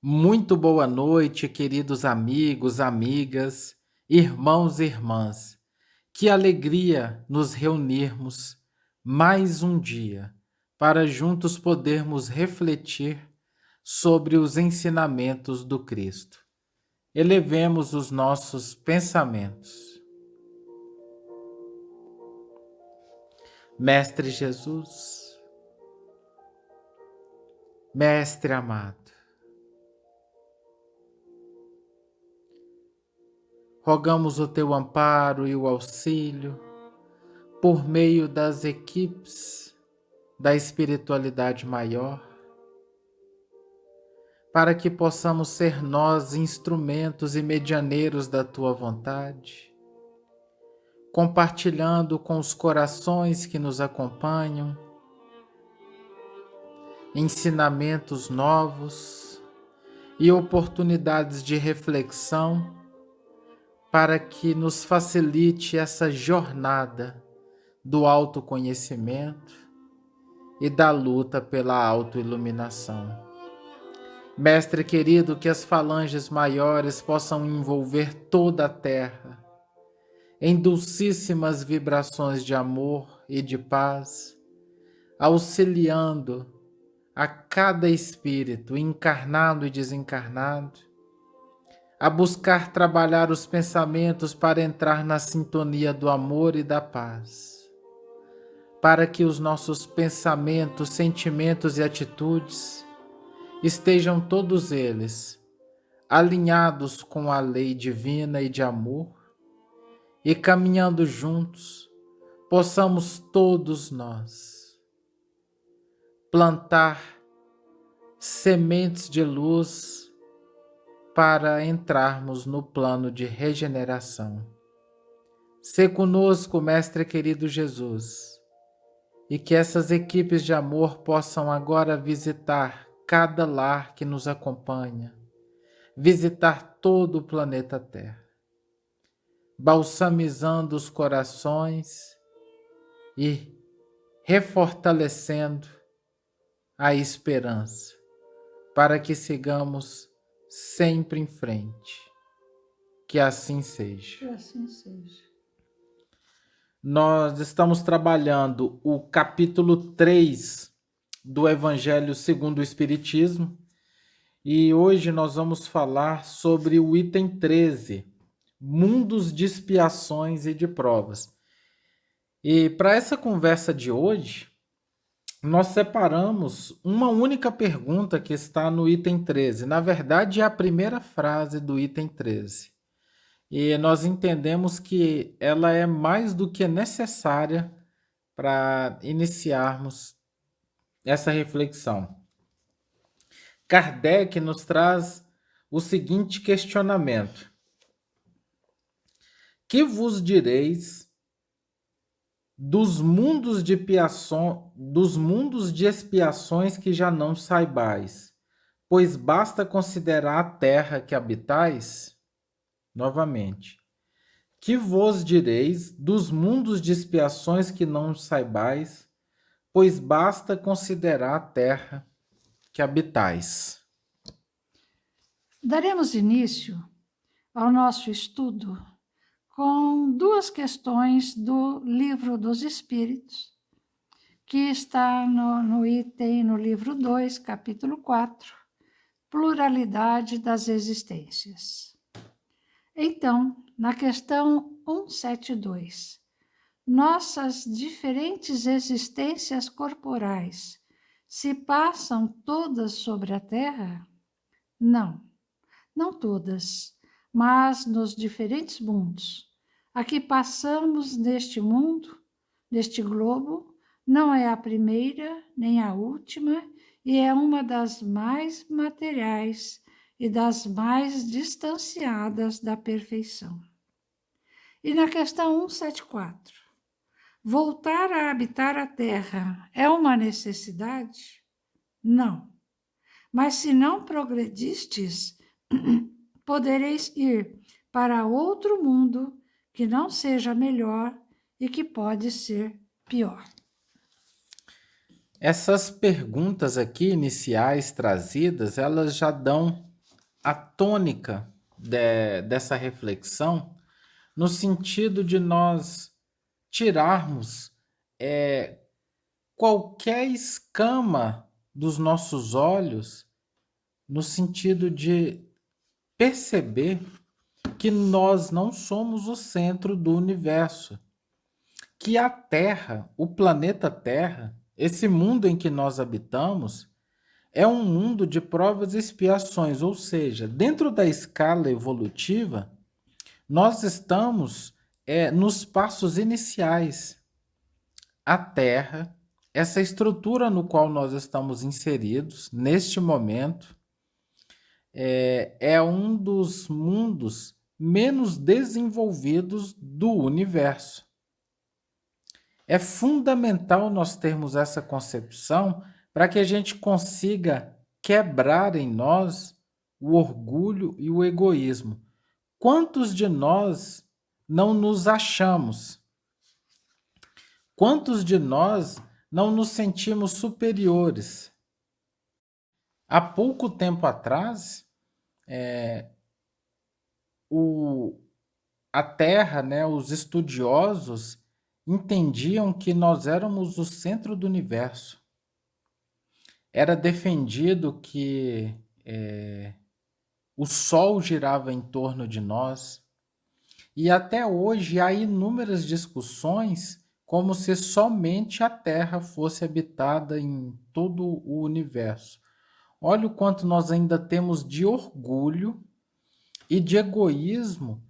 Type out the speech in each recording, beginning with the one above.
Muito boa noite, queridos amigos, amigas, irmãos e irmãs. Que alegria nos reunirmos mais um dia para juntos podermos refletir sobre os ensinamentos do Cristo. Elevemos os nossos pensamentos. Mestre Jesus, Mestre amado, rogamos o teu amparo e o auxílio por meio das equipes da espiritualidade maior, para que possamos ser nós instrumentos e medianeiros da tua vontade, compartilhando com os corações que nos acompanham ensinamentos novos e oportunidades de reflexão para que nos facilite essa jornada do autoconhecimento e da luta pela autoiluminação. Mestre querido, que as falanges maiores possam envolver toda a terra em dulcíssimas vibrações de amor e de paz, auxiliando a cada espírito, encarnado e desencarnado, a buscar trabalhar os pensamentos para entrar na sintonia do amor e da paz, para que os nossos pensamentos, sentimentos e atitudes estejam todos eles alinhados com a lei divina e de amor, e caminhando juntos, possamos todos nós plantar sementes de luz para entrarmos no plano de regeneração. Sê conosco, Mestre querido Jesus, e que essas equipes de amor possam agora visitar cada lar que nos acompanha, visitar todo o planeta Terra, balsamizando os corações e refortalecendo a esperança, para que sigamos sempre em frente. Que assim seja. Que assim seja. Nós estamos trabalhando o capítulo 3 do Evangelho segundo o Espiritismo, e hoje nós vamos falar sobre o item 13, mundos de expiações e de provas. E para essa conversa de hoje, nós separamos uma única pergunta que está no item 13. Na verdade, é a primeira frase do item 13. E nós entendemos que ela é mais do que necessária para iniciarmos essa reflexão. Kardec nos traz o seguinte questionamento: que vos direis dos mundos de expiações que já não saibais, pois basta considerar a terra que habitais? Novamente. Que vos direis dos mundos de expiações que não saibais, pois basta considerar a terra que habitais? Daremos início ao nosso estudo com duas questões do Livro dos Espíritos, que está no item, no livro 2, capítulo 4, Pluralidade das Existências. Então, na questão 172, nossas diferentes existências corporais se passam todas sobre a Terra? Não, não todas, mas nos diferentes mundos. A que passamos neste mundo, neste globo, não é a primeira nem a última, e é uma das mais materiais e das mais distanciadas da perfeição. E na questão 174, voltar a habitar a Terra é uma necessidade? Não. Mas se não progredistes, podereis ir para outro mundo que não seja melhor e que pode ser pior. Essas perguntas aqui iniciais trazidas, elas já dão a tônica dessa reflexão no sentido de nós tirarmos qualquer escama dos nossos olhos, no sentido de perceber que nós não somos o centro do universo, que a Terra, o planeta Terra, esse mundo em que nós habitamos, é um mundo de provas e expiações, ou seja, dentro da escala evolutiva, nós estamos nos passos iniciais. A Terra, essa estrutura no qual nós estamos inseridos neste momento, é um dos mundos menos desenvolvidos do universo. É fundamental nós termos essa concepção para que a gente consiga quebrar em nós o orgulho e o egoísmo. Quantos de nós não nos achamos? Quantos de nós não nos sentimos superiores? Há pouco tempo atrás, a Terra, né, os estudiosos entendiam que nós éramos o centro do universo. Era defendido que o Sol girava em torno de nós. E até hoje há inúmeras discussões como se somente a Terra fosse habitada em todo o universo. Olha o quanto nós ainda temos de orgulho e de egoísmo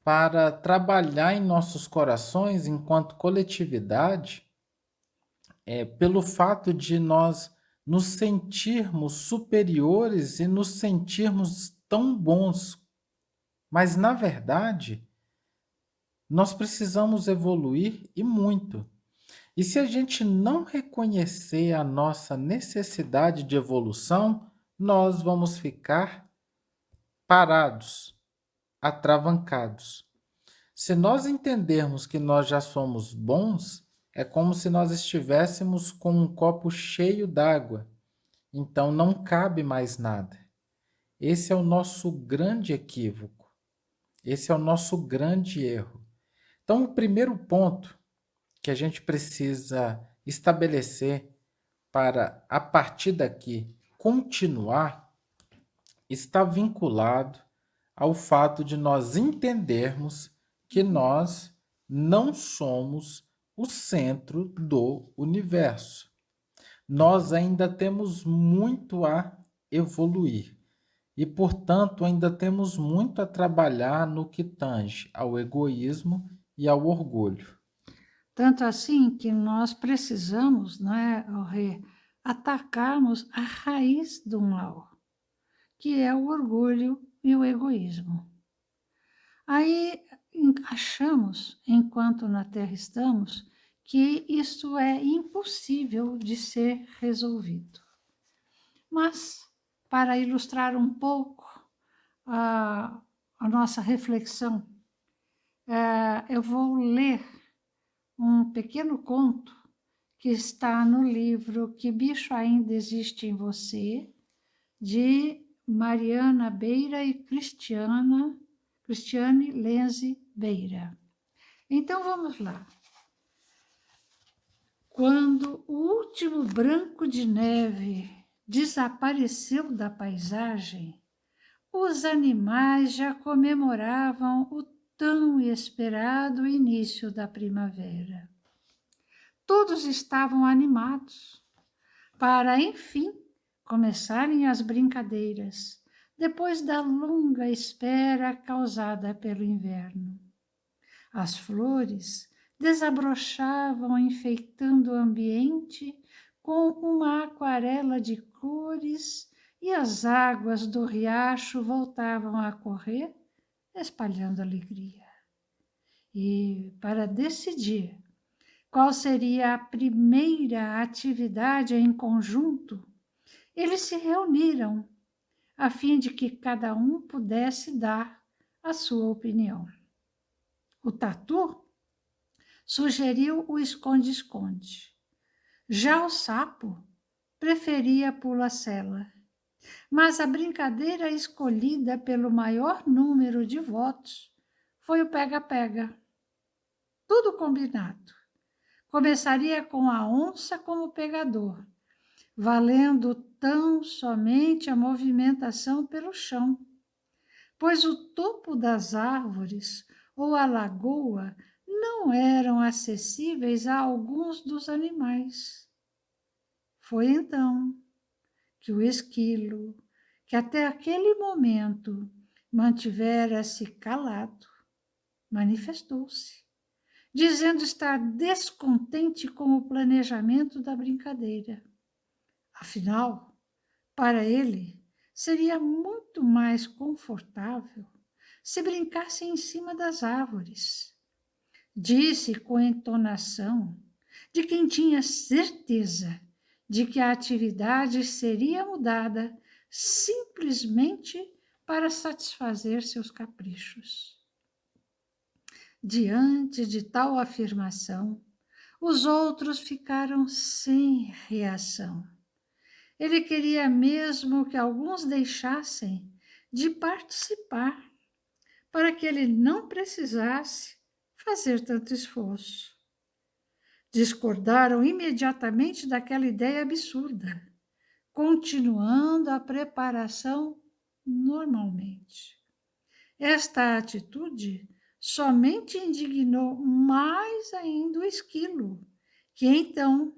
para trabalhar em nossos corações enquanto coletividade, pelo fato de nós nos sentirmos superiores e nos sentirmos tão bons. Mas, na verdade, nós precisamos evoluir e muito. E se a gente não reconhecer a nossa necessidade de evolução, nós vamos ficar parados, atravancados. Se nós entendermos que nós já somos bons, é como se nós estivéssemos com um copo cheio d'água. Então não cabe mais nada. Esse é o nosso grande equívoco. Esse é o nosso grande erro. Então, o primeiro ponto que a gente precisa estabelecer para, a partir daqui, continuar, está vinculado ao fato de nós entendermos que nós não somos o centro do universo. Nós ainda temos muito a evoluir e, portanto, ainda temos muito a trabalhar no que tange ao egoísmo e ao orgulho. Tanto assim que nós precisamos, né, atacarmos a raiz do mal, que é o orgulho e o egoísmo. Aí achamos, enquanto na Terra estamos, que isso é impossível de ser resolvido. Mas, para ilustrar um pouco a nossa reflexão, eu vou ler um pequeno conto que está no livro Que Bicho Ainda Existe em Você, de Mariana Beira e Cristiane Lenze Beira. Então vamos lá. Quando o último branco de neve desapareceu da paisagem, os animais já comemoravam o tão esperado início da primavera. Todos estavam animados para, enfim, começarem as brincadeiras, depois da longa espera causada pelo inverno. As flores desabrochavam, enfeitando o ambiente com uma aquarela de cores, e as águas do riacho voltavam a correr, espalhando alegria. E, para decidir qual seria a primeira atividade em conjunto, eles se reuniram a fim de que cada um pudesse dar a sua opinião. O tatu sugeriu o esconde-esconde. Já o sapo preferia a pula-sela Mas a brincadeira escolhida pelo maior número de votos foi o pega-pega. Tudo combinado. Começaria com a onça como pegador, valendo tão somente a movimentação pelo chão, pois o topo das árvores ou a lagoa não eram acessíveis a alguns dos animais. Foi então que o esquilo, que até aquele momento mantivera-se calado, manifestou-se, dizendo estar descontente com o planejamento da brincadeira. Afinal, para ele, seria muito mais confortável se brincasse em cima das árvores. Disse com entonação de quem tinha certeza de que a atividade seria mudada simplesmente para satisfazer seus caprichos. Diante de tal afirmação, os outros ficaram sem reação. Ele queria mesmo que alguns deixassem de participar, para que ele não precisasse fazer tanto esforço. Discordaram imediatamente daquela ideia absurda, continuando a preparação normalmente. Esta atitude somente indignou mais ainda o esquilo, que então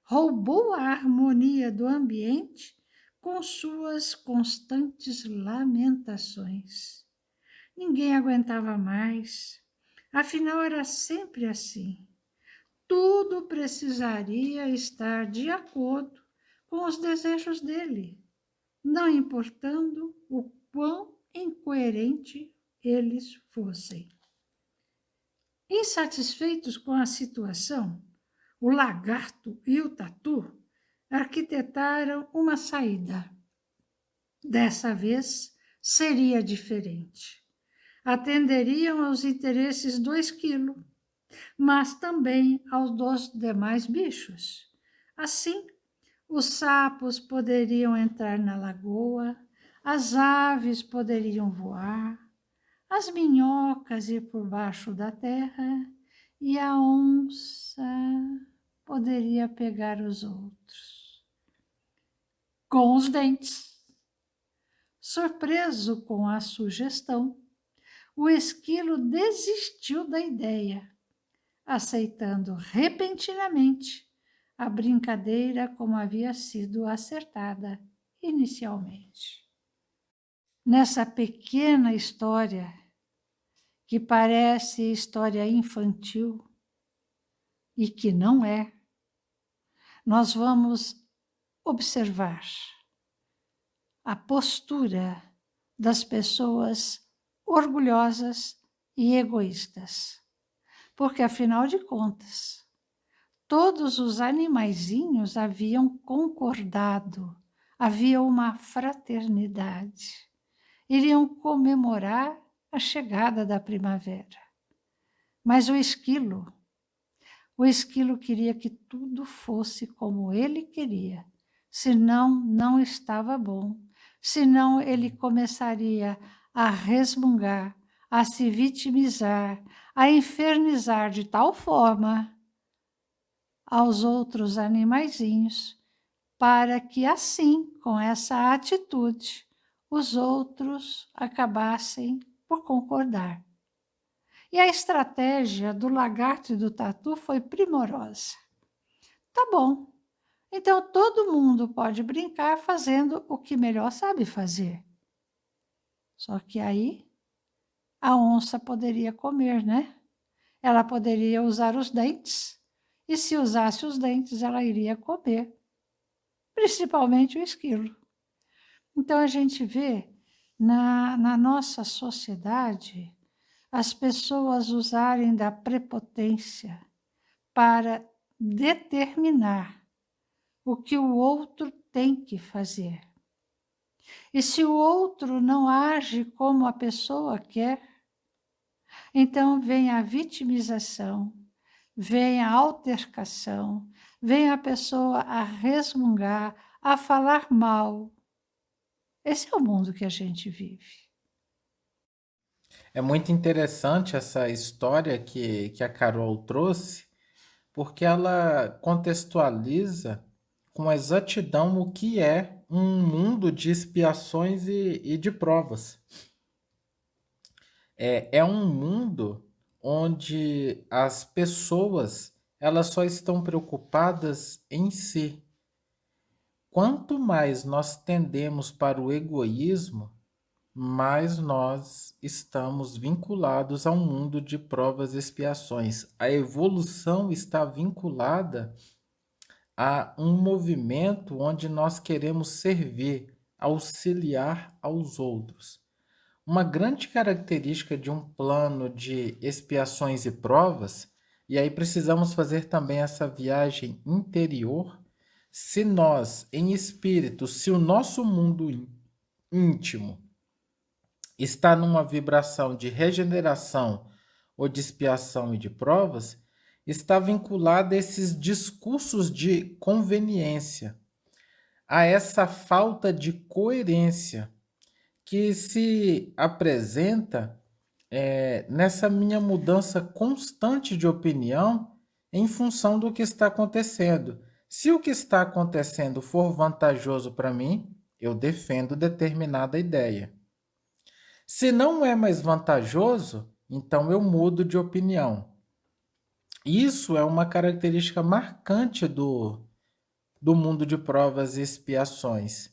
roubou a harmonia do ambiente com suas constantes lamentações. Ninguém aguentava mais, afinal era sempre assim. Tudo precisaria estar de acordo com os desejos dele, não importando o quão incoerente eles fossem. Insatisfeitos com a situação, o lagarto e o tatu arquitetaram uma saída. Dessa vez seria diferente. Atenderiam aos interesses do esquilo, mas também aos dos demais bichos. Assim, os sapos poderiam entrar na lagoa, as aves poderiam voar, as minhocas ir por baixo da terra e a onça poderia pegar os outros com os dentes. Surpreso com a sugestão, o esquilo desistiu da ideia, aceitando repentinamente a brincadeira como havia sido acertada inicialmente. Nessa pequena história, que parece história infantil e que não é, nós vamos observar a postura das pessoas orgulhosas e egoístas. Porque, afinal de contas, todos os animaizinhos haviam concordado, havia uma fraternidade. Iriam comemorar a chegada da primavera. Mas o esquilo queria que tudo fosse como ele queria, senão não estava bom, senão ele começaria a resmungar, a se vitimizar, a infernizar de tal forma aos outros animaizinhos, para que assim, com essa atitude, os outros acabassem por concordar. E a estratégia do lagarto e do tatu foi primorosa. Tá bom, então todo mundo pode brincar fazendo o que melhor sabe fazer. Só que aí a onça poderia comer, né? Ela poderia usar os dentes, e se usasse os dentes, ela iria comer, principalmente o esquilo. Então a gente vê na nossa sociedade as pessoas usarem da prepotência para determinar o que o outro tem que fazer. E se o outro não age como a pessoa quer, então vem a vitimização, vem a altercação, vem a pessoa a resmungar, a falar mal. Esse é o mundo que a gente vive. É muito interessante essa história que a Carol trouxe, porque ela contextualiza com exatidão o que é um mundo de expiações e de provas. É um mundo onde as pessoas elas só estão preocupadas em si. Quanto mais nós tendemos para o egoísmo, mais nós estamos vinculados a um mundo de provas e expiações. A evolução está vinculada a um movimento onde nós queremos servir, auxiliar aos outros. Uma grande característica de um plano de expiações e provas, e aí precisamos fazer também essa viagem interior, se nós, em espírito, se o nosso mundo íntimo está numa vibração de regeneração ou de expiação e de provas, está vinculado a esses discursos de conveniência, a essa falta de coerência que se apresenta nessa minha mudança constante de opinião em função do que está acontecendo. Se o que está acontecendo for vantajoso para mim, eu defendo determinada ideia. Se não é mais vantajoso, então eu mudo de opinião. Isso é uma característica marcante do mundo de provas e expiações,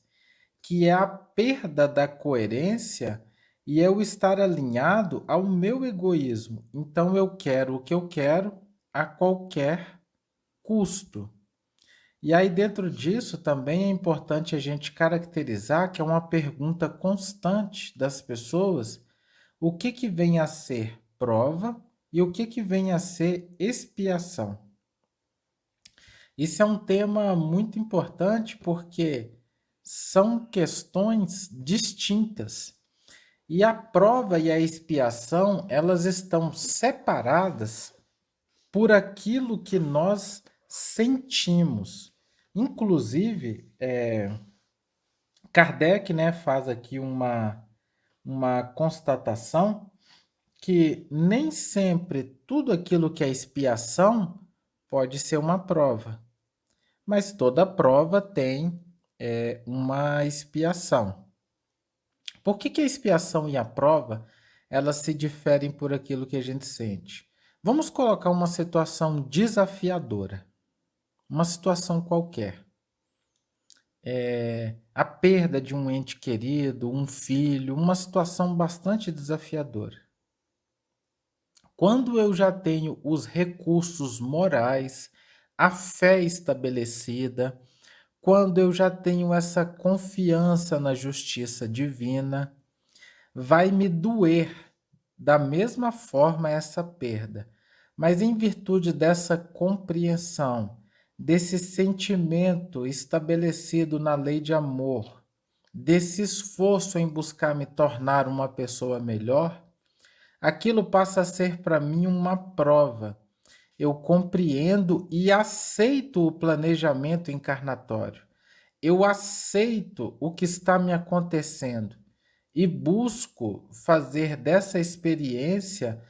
que é a perda da coerência e eu estar alinhado ao meu egoísmo. Então eu quero o que eu quero a qualquer custo. E aí, dentro disso, também é importante a gente caracterizar que é uma pergunta constante das pessoas: o que vem a ser prova e o que vem a ser expiação. Isso é um tema muito importante porque são questões distintas. E a prova e a expiação, elas estão separadas por aquilo que nós sentimos. Inclusive, Kardec, né, faz aqui uma constatação que nem sempre tudo aquilo que é expiação pode ser uma prova, mas toda prova tem uma expiação. Por que a expiação e a prova elas se diferem por aquilo que a gente sente? Vamos colocar uma situação desafiadora, uma situação qualquer. A perda de um ente querido, um filho, uma situação bastante desafiadora. Quando eu já tenho os recursos morais, a fé estabelecida, quando eu já tenho essa confiança na justiça divina, vai me doer da mesma forma essa perda. Mas em virtude dessa compreensão, desse sentimento estabelecido na lei de amor, desse esforço em buscar me tornar uma pessoa melhor, aquilo passa a ser para mim uma prova. Eu compreendo e aceito o planejamento encarnatório. Eu aceito o que está me acontecendo e busco fazer dessa experiência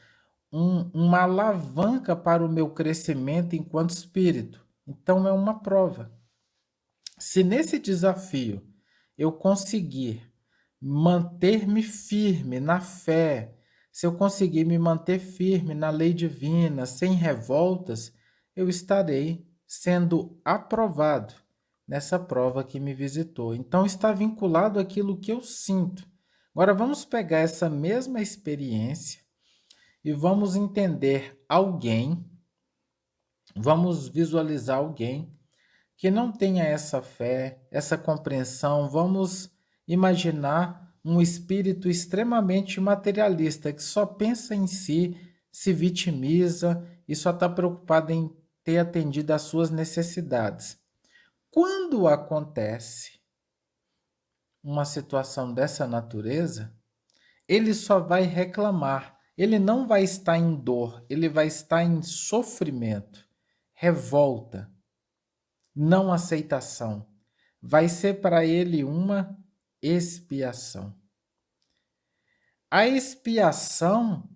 uma alavanca para o meu crescimento enquanto espírito. Então é uma prova. Se nesse desafio eu conseguir manter-me firme na fé, se eu conseguir me manter firme na lei divina, sem revoltas, eu estarei sendo aprovado nessa prova que me visitou. Então está vinculado àquilo que eu sinto. Agora vamos pegar essa mesma experiência e vamos entender alguém, vamos visualizar alguém que não tenha essa fé, essa compreensão. Vamos imaginar um espírito extremamente materialista que só pensa em si, se vitimiza e só está preocupado em ter atendido às suas necessidades. Quando acontece uma situação dessa natureza, ele só vai reclamar. Ele não vai estar em dor, ele vai estar em sofrimento, revolta, não aceitação. Vai ser para ele uma expiação. A expiação,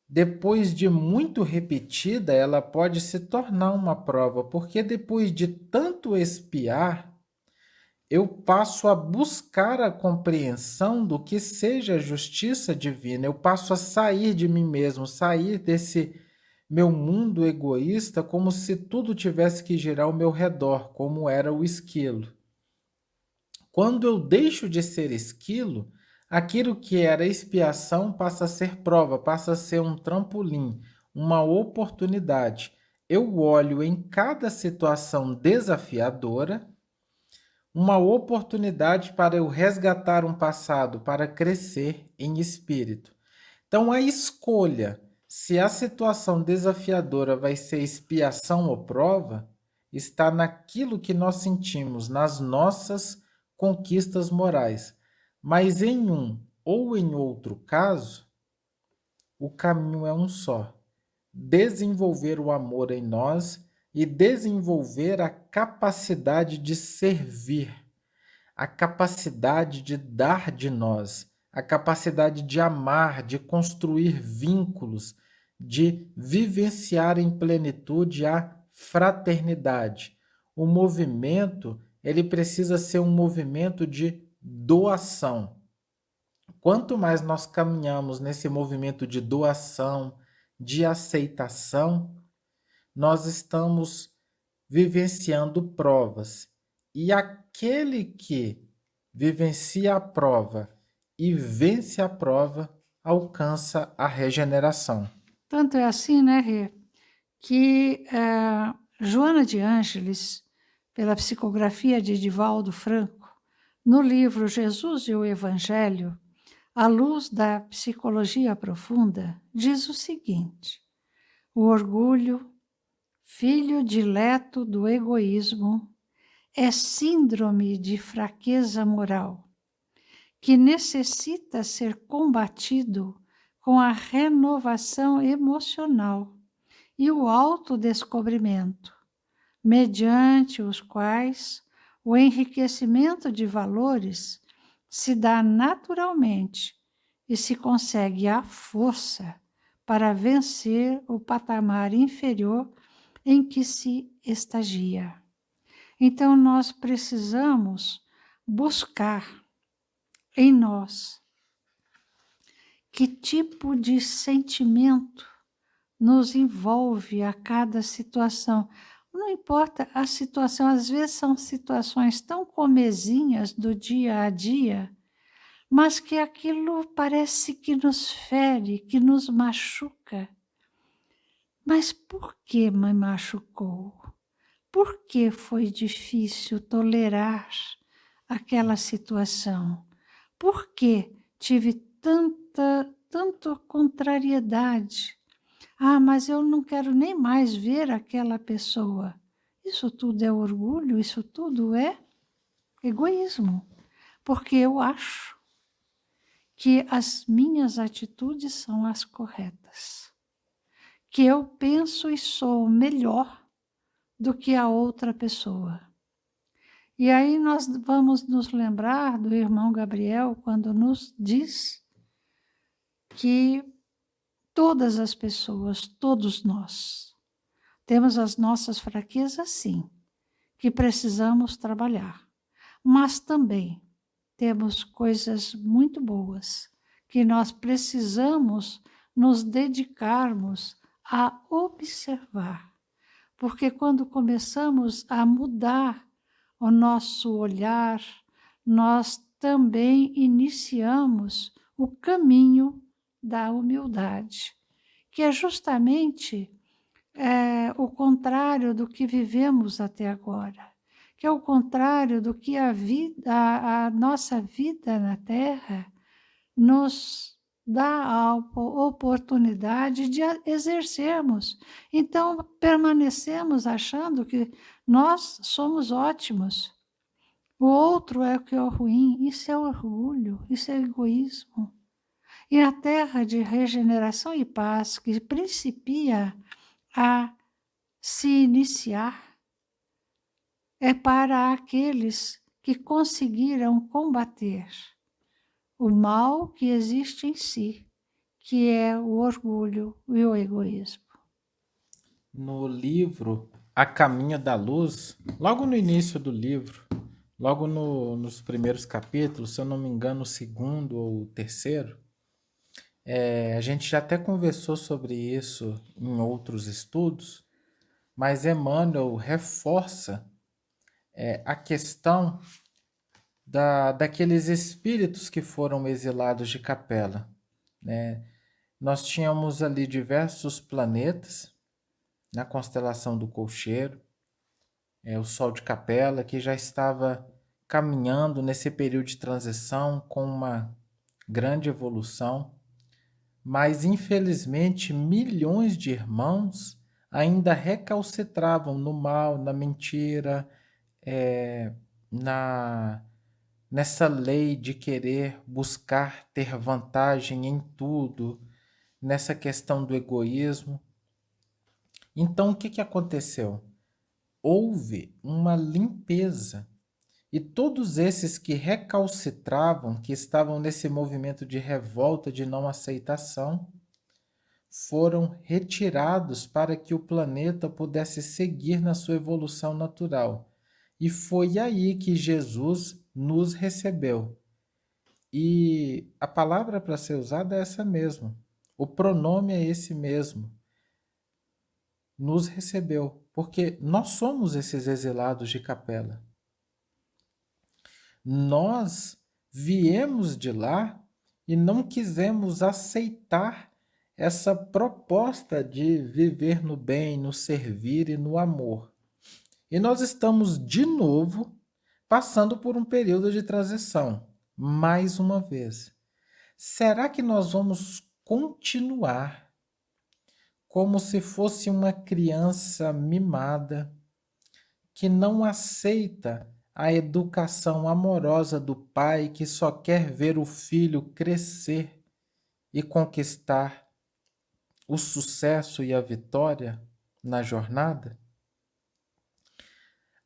depois de muito repetida, ela pode se tornar uma prova, porque depois de tanto expiar, eu passo a buscar a compreensão do que seja a justiça divina. Eu passo a sair de mim mesmo, sair desse meu mundo egoísta, como se tudo tivesse que girar ao meu redor, como era o esquilo. Quando eu deixo de ser esquilo, aquilo que era expiação passa a ser prova, passa a ser um trampolim, uma oportunidade. Eu olho em cada situação desafiadora uma oportunidade para eu resgatar um passado, para crescer em espírito. Então, a escolha se a situação desafiadora vai ser expiação ou prova, está naquilo que nós sentimos, nas nossas conquistas morais. Mas em um ou em outro caso, o caminho é um só: desenvolver o amor em nós e desenvolver a capacidade de servir, a capacidade de dar de nós, a capacidade de amar, de construir vínculos, de vivenciar em plenitude a fraternidade. O movimento, ele precisa ser um movimento de doação. Quanto mais nós caminhamos nesse movimento de doação, de aceitação, nós estamos vivenciando provas. E aquele que vivencia a prova e vence a prova, alcança a regeneração. Tanto é assim, né, Rê, que Joana de Ângeles, pela psicografia de Divaldo Franco, no livro Jesus e o Evangelho, à luz da psicologia profunda, diz o seguinte: o orgulho, filho dileto do egoísmo, é síndrome de fraqueza moral, que necessita ser combatido com a renovação emocional e o autodescobrimento, mediante os quais o enriquecimento de valores se dá naturalmente e se consegue à força para vencer o patamar inferior em que se estagia. Então, nós precisamos buscar em nós que tipo de sentimento nos envolve a cada situação. Não importa a situação, às vezes são situações tão comezinhas do dia a dia, mas que aquilo parece que nos fere, que nos machuca. Mas por que me machucou? Por que foi difícil tolerar aquela situação? Por que tive tanta contrariedade? Ah, mas eu não quero nem mais ver aquela pessoa. Isso tudo é orgulho, isso tudo é egoísmo, porque eu acho que as minhas atitudes são as corretas, que eu penso e sou melhor do que a outra pessoa. E aí nós vamos nos lembrar do irmão Gabriel quando nos diz que todas as pessoas, todos nós, temos as nossas fraquezas, sim, que precisamos trabalhar, mas também temos coisas muito boas que nós precisamos nos dedicarmos a observar. Porque quando começamos a mudar o nosso olhar, nós também iniciamos o caminho da humildade, que é justamente o contrário do que vivemos até agora, que é o contrário do que a nossa vida na Terra nos dá a oportunidade de exercermos. Então, permanecemos achando que nós somos ótimos. O outro é o que é ruim. Isso é orgulho, isso é egoísmo. E a terra de regeneração e paz, que principia a se iniciar, é para aqueles que conseguiram combater o mal que existe em si, que é o orgulho e o egoísmo. No livro A Caminho da Luz, logo no início do livro, logo nos primeiros capítulos, se eu não me engano, o segundo ou o terceiro, a gente já até conversou sobre isso em outros estudos, mas Emmanuel reforça a questão daqueles espíritos que foram exilados de Capela, né? Nós tínhamos ali diversos planetas na constelação do Colcheiro, o Sol de Capela, que já estava caminhando nesse período de transição com uma grande evolução, mas infelizmente milhões de irmãos ainda recalcitravam no mal, na mentira, na nessa lei de querer buscar ter vantagem em tudo, nessa questão do egoísmo. Então, o que que aconteceu? Houve uma limpeza. E todos esses que recalcitravam, que estavam nesse movimento de revolta, de não aceitação, foram retirados para que o planeta pudesse seguir na sua evolução natural. E foi aí que Jesus nos recebeu. E a palavra para ser usada é essa mesmo. O pronome é esse mesmo. Nos recebeu, porque nós somos esses exilados de Capela. Nós viemos de lá e não quisemos aceitar essa proposta de viver no bem, no servir e no amor. E nós estamos de novo passando por um período de transição, mais uma vez. Será que nós vamos continuar como se fosse uma criança mimada que não aceita a educação amorosa do pai, que só quer ver o filho crescer e conquistar o sucesso e a vitória na jornada?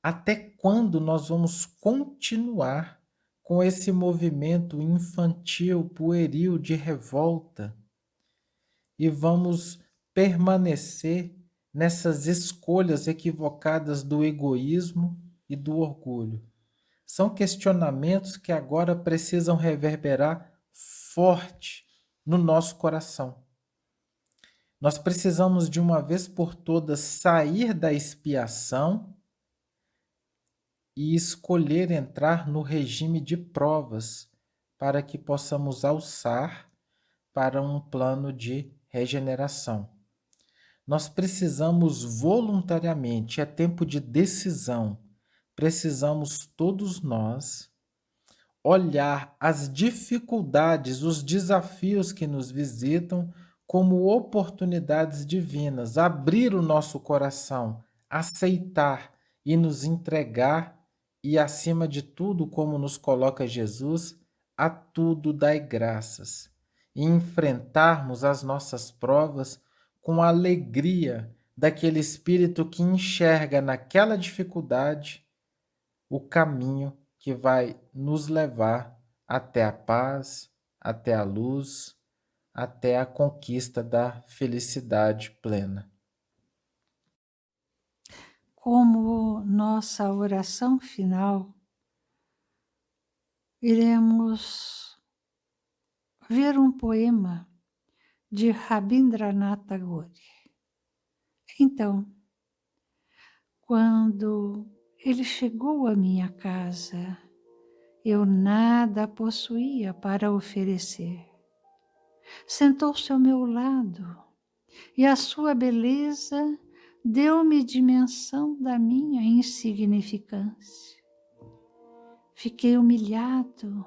Até quando nós vamos continuar com esse movimento infantil, pueril de revolta e vamos permanecer nessas escolhas equivocadas do egoísmo e do orgulho? São questionamentos que agora precisam reverberar forte no nosso coração. Nós precisamos de uma vez por todas sair da expiação e escolher entrar no regime de provas para que possamos alçar para um plano de regeneração. Nós precisamos voluntariamente, é tempo de decisão, precisamos todos nós olhar as dificuldades, os desafios que nos visitam como oportunidades divinas, abrir o nosso coração, aceitar e nos entregar e, acima de tudo, como nos coloca Jesus, a tudo dai graças, e enfrentarmos as nossas provas com a alegria daquele espírito que enxerga naquela dificuldade o caminho que vai nos levar até a paz, até a luz, até a conquista da felicidade plena. Como nossa oração final, iremos ver um poema de Rabindranath Tagore. Então, quando ele chegou à minha casa, eu nada possuía para oferecer. Sentou-se ao meu lado e a sua beleza deu-me dimensão da minha insignificância. Fiquei humilhado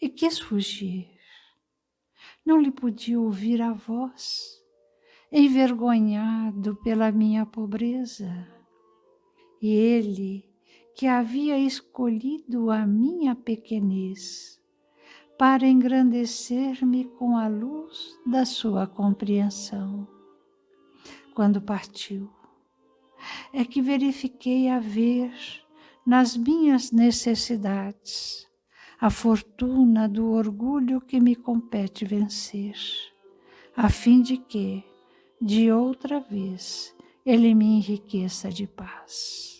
e quis fugir. Não lhe podia ouvir a voz, envergonhado pela minha pobreza. E ele, que havia escolhido a minha pequenez para engrandecer-me com a luz da sua compreensão. Quando partiu, é que verifiquei haver nas minhas necessidades, a fortuna do orgulho que me compete vencer, a fim de que, de outra vez, ele me enriqueça de paz.